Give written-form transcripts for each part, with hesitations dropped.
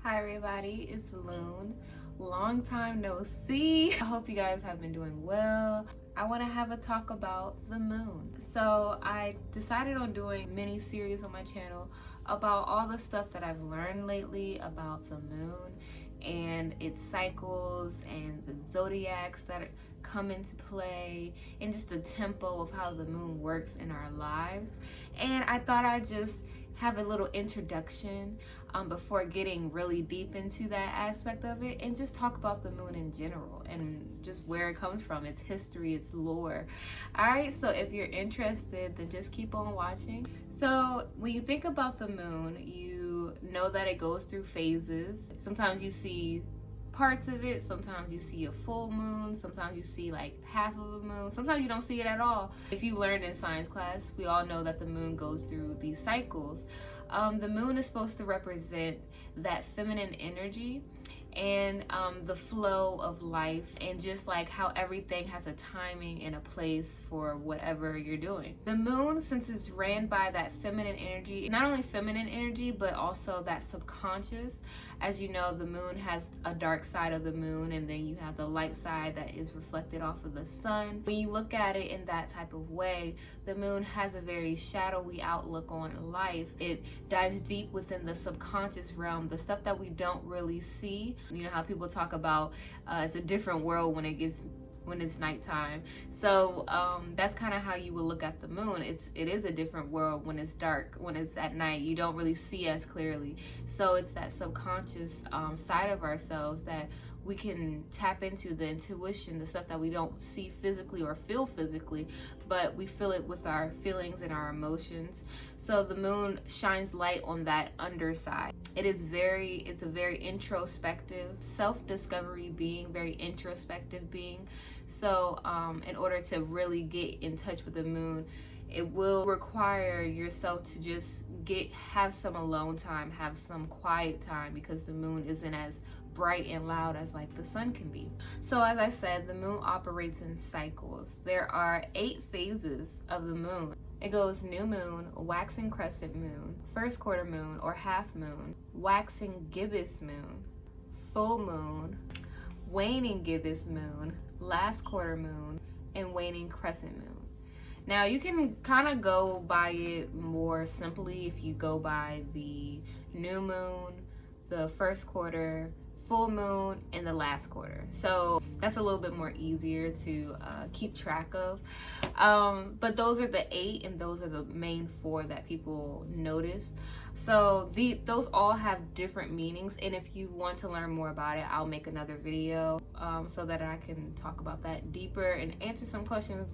Hi everybody, it's Loon. Long time no see. I hope you guys have been doing well. I want to have a talk about the moon. So I decided on doing a mini series on my channel about all the stuff that I've learned lately about the moon and its cycles and the zodiacs that come into play and just the tempo of how the moon works in our lives. And I thought I'd just have a little introduction before getting really deep into that aspect of it, and just talk about the moon in general and just where it comes from, its history, its lore. All right, so if you're interested, then just keep on watching. So when you think about the moon, you know that it goes through phases. Sometimes you see parts of it, sometimes you see a full moon, sometimes you see like half of a moon, sometimes you don't see it at all. If you learned in science class, we all know that the moon goes through these cycles. The moon is supposed to represent that feminine energy and the flow of life, and just like how everything has a timing and a place for whatever you're doing. The moon, since it's ran by that feminine energy, not only feminine energy but also that subconscious. As you know, the moon has a dark side of the moon, and then you have the light side that is reflected off of the sun. When you look at it in that type of way, the moon has a very shadowy outlook on life. It dives deep within the subconscious realm, the stuff that we don't really see. You know how people talk about it's a different world when it's nighttime. So that's kind of how you would look at the moon. It is a different world when it's dark. When it's at night, you don't really see as clearly. So it's that subconscious side of ourselves that we can tap into, the intuition, the stuff that we don't see physically or feel physically, but we feel it with our feelings and our emotions. So the moon shines light on that underside. It's a very introspective, self-discovery being, very introspective being. So in order to really get in touch with the moon, it will require yourself to just have some alone time, have some quiet time, because the moon isn't as bright and loud as like the sun can be. So as I said, the moon operates in cycles. There are 8 phases of the moon. It goes new moon, waxing crescent moon, first quarter moon or half moon, waxing gibbous moon, full moon, waning gibbous moon, last quarter moon, and waning crescent moon. Now you can kind of go by it more simply if you go by the new moon, the first quarter, full moon, and the last quarter. So that's a little bit more easier to keep track of. But those are the 8, and those are the main 4 that people notice. So those all have different meanings, and if you want to learn more about it, I'll make another video so that I can talk about that deeper and answer some questions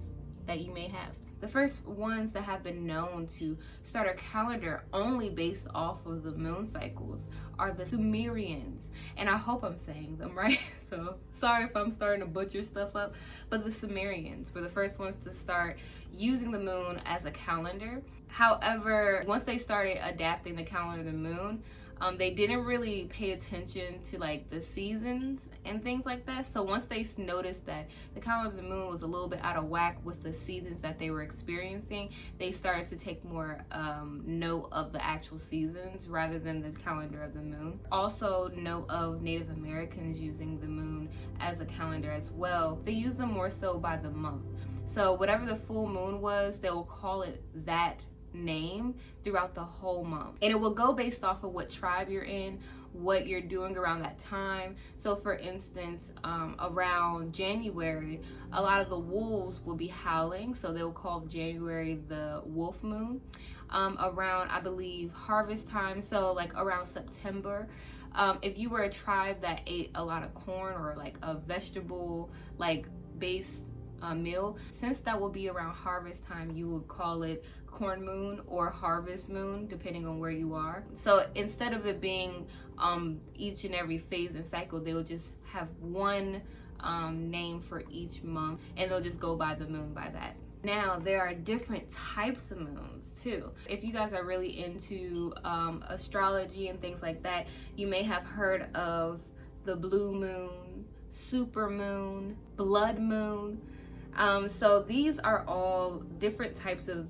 that you may have. The first ones that have been known to start a calendar only based off of the moon cycles are the Sumerians. And I hope I'm saying them right. So sorry if I'm starting to butcher stuff up. But the Sumerians were the first ones to start using the moon as a calendar. However, once they started adapting the calendar to the moon, they didn't really pay attention to like the seasons and things like that. So once they noticed that the calendar of the moon was a little bit out of whack with the seasons that they were experiencing, they started to take more note of the actual seasons rather than the calendar of the moon. Also note of Native Americans using the moon as a calendar as well. They use them more so by the month. So whatever the full moon was, they will call it that name throughout the whole month, and it will go based off of what tribe you're in, what you're doing around that time. So for instance, around January, a lot of the wolves will be howling, so they'll call January the wolf moon. Around, I believe, harvest time, so like around September, if you were a tribe that ate a lot of corn or like a vegetable like base meal, since that will be around harvest time, you would call it corn moon or harvest moon, depending on where you are. So instead of it being each and every phase and cycle, they'll just have one name for each month, and they'll just go by the moon by that. Now there are different types of moons too. If you guys are really into astrology and things like that, you may have heard of the blue moon, super moon, blood moon. So these are all different types of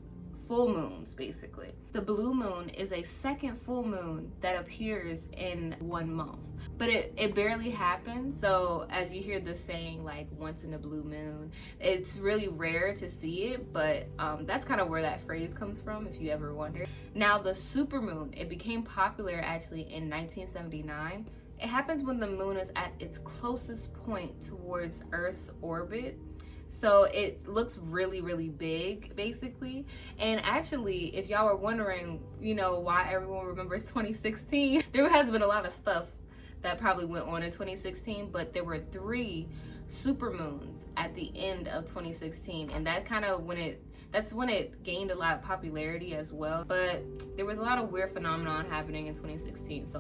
full moons basically. The blue moon is a second full moon that appears in 1 month, but it barely happens. So as you hear the saying, like, once in a blue moon, it's really rare to see it, but that's kind of where that phrase comes from, if you ever wondered. Now the super moon, it became popular actually in 1979. It happens when the moon is at its closest point towards Earth's orbit. So it looks really, really big, basically. And actually, if y'all were wondering, you know, why everyone remembers 2016, there has been a lot of stuff that probably went on in 2016, but there were 3 super moons at the end of 2016, and that kind of that's when it gained a lot of popularity as well. But there was a lot of weird phenomenon happening in 2016, so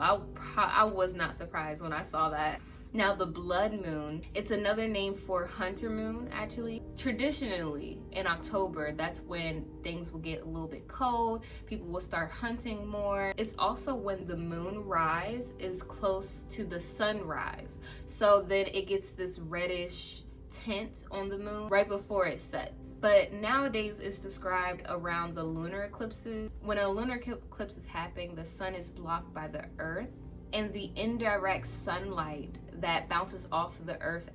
I was not surprised when I saw that. Now the blood moon, it's another name for hunter moon actually. Traditionally in October, that's when things will get a little bit cold, people will start hunting more. It's also when the moon rise is close to the sunrise, so then it gets this reddish tint on the moon right before it sets. But nowadays it's described around the lunar eclipses. When a lunar eclipse is happening, the sun is blocked by the earth, and the indirect sunlight that bounces off of the Earth's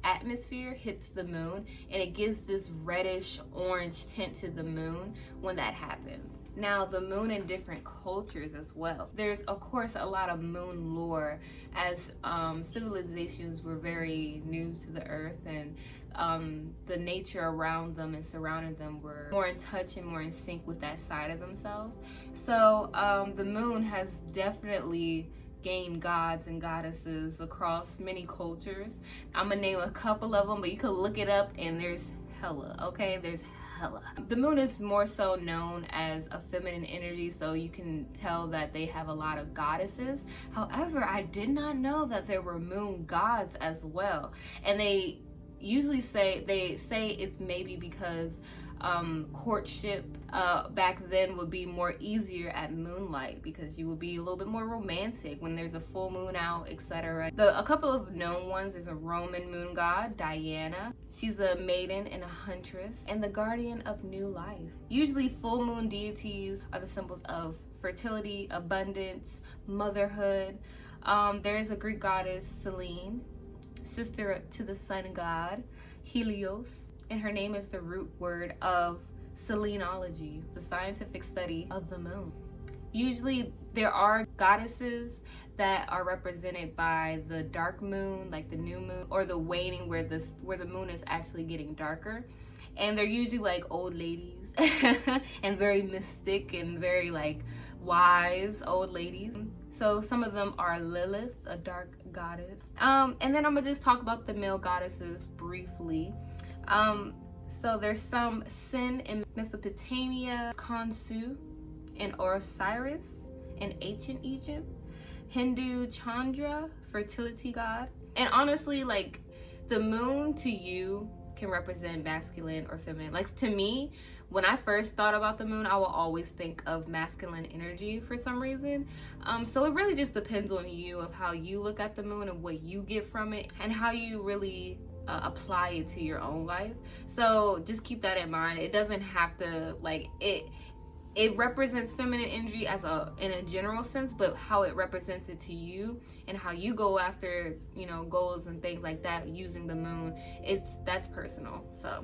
atmosphere hits the moon, and it gives this reddish orange tint to the moon when that happens. Now the moon in different cultures as well. There's of course a lot of moon lore, as civilizations were very new to the earth, and the nature around them and surrounding them were more in touch and more in sync with that side of themselves. So the moon has definitely gained gods and goddesses across many cultures. I'm gonna name a couple of them, but you can look it up and there's hella, okay? There's hella. The moon is more so known as a feminine energy, so you can tell that they have a lot of goddesses. However, I did not know that there were moon gods as well. And they usually say it's maybe because courtship back then would be more easier at moonlight, because you would be a little bit more romantic when there's a full moon out, etc. A couple of known ones, there's a Roman moon god, Diana. She's a maiden and a huntress and the guardian of new life. Usually full moon deities are the symbols of fertility, abundance, motherhood. There is a Greek goddess, Selene, sister to the sun god Helios, and her name is the root word of selenology, the scientific study of the moon. Usually there are goddesses that are represented by the dark moon, like the new moon, or the waning, where the moon is actually getting darker, and they're usually like old ladies and very mystic and very like wise old ladies. So some of them are Lilith, a dark goddess. And then I'm gonna just talk about the male goddesses briefly. So there's some Sin in Mesopotamia, Khonsu and Osiris in ancient Egypt, Hindu Chandra, fertility god. And honestly, like, the moon to you can represent masculine or feminine. Like, to me, when I first thought about the moon, I will always think of masculine energy for some reason. So it really just depends on you, of how you look at the moon and what you get from it, and how you really apply it to your own life. So just keep that in mind. It doesn't have to, like, it represents feminine energy in a general sense, but how it represents it to you and how you go after, you know, goals and things like that using the moon, that's personal. So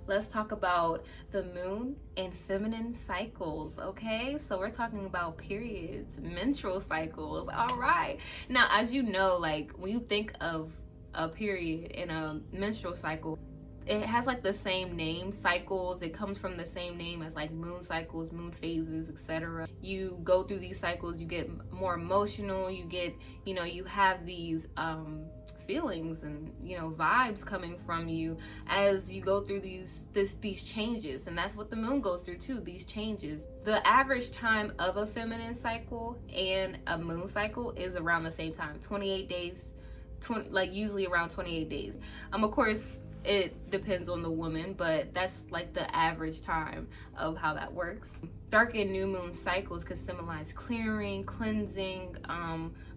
let's talk about the moon and feminine cycles, okay? So we're talking about periods, menstrual cycles. All right. Now, as you know, like, when you think of a period and a menstrual cycle, it has like the same name, cycles. It comes from the same name as like moon cycles, moon phases, etc. You go through these cycles, you get more emotional, you get, you know, you have these feelings and, you know, vibes coming from you as you go through these changes. And that's what the moon goes through too, these changes. The average time of a feminine cycle and a moon cycle is around the same time, 28 days, usually around 28 days. Of course, it depends on the woman, but that's like the average time of how that works. Dark and new moon cycles can symbolize clearing, cleansing,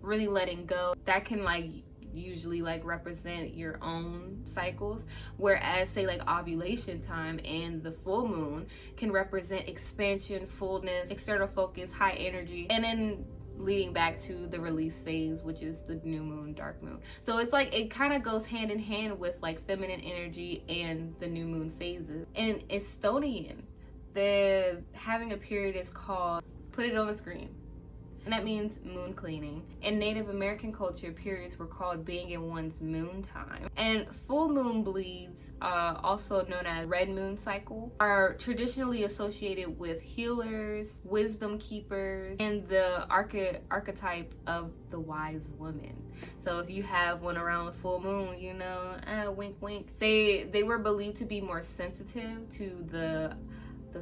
really letting go. That can like usually like represent your own cycles, whereas say like ovulation time and the full moon can represent expansion, fullness, external focus, high energy, and then leading back to the release phase, which is the new moon, dark moon. So it's like it kind of goes hand in hand with like feminine energy and the new moon phases. In Estonian, the having a period is called, put it on the screen, and that means moon cleaning. In Native American culture, periods were called being in one's moon time. And full moon bleeds, also known as red moon cycle, are traditionally associated with healers, wisdom keepers, and the archetype of the wise woman. So if you have one around the full moon, you know, wink wink, they were believed to be more sensitive to the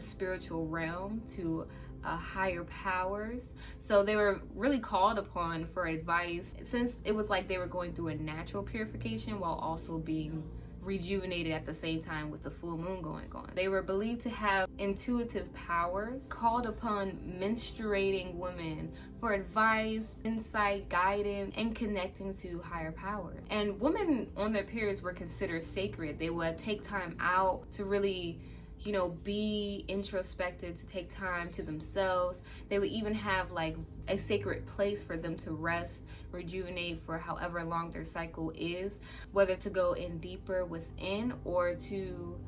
spiritual realm, to higher powers. So they were really called upon for advice, since it was like they were going through a natural purification while also being rejuvenated at the same time with the full moon going on. They were believed to have intuitive powers, called upon menstruating women for advice, insight, guidance, and connecting to higher power. And women on their periods were considered sacred. They would take time out to really, you know, be introspective, to take time to themselves. They would even have like a sacred place for them to rest, rejuvenate for however long their cycle is, whether to go in deeper within or to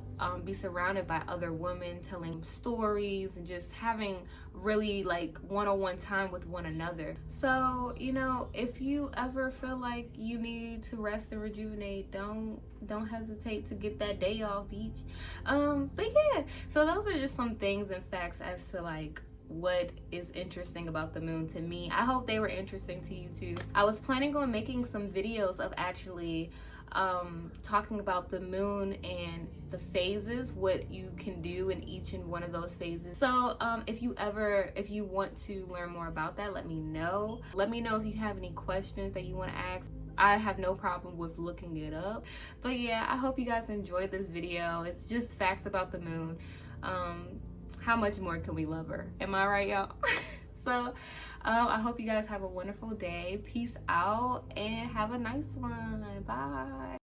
be surrounded by other women telling stories and just having really like one-on-one time with one another. So, you know, if you ever feel like you need to rest and rejuvenate, don't hesitate to get that day off each. But yeah, so those are just some things and facts as to like what is interesting about the moon to me. I hope they were interesting to you too. I was planning on making some videos of actually talking about the moon and the phases, what you can do in each and one of those phases. So if you want to learn more about that, let me know. Let me know if you have any questions that you want to ask. I have no problem with looking it up. But yeah, I hope you guys enjoyed this video. It's just facts about the moon. How much more can we love her? Am I right, y'all? So I hope you guys have a wonderful day. Peace out and have a nice one. Bye.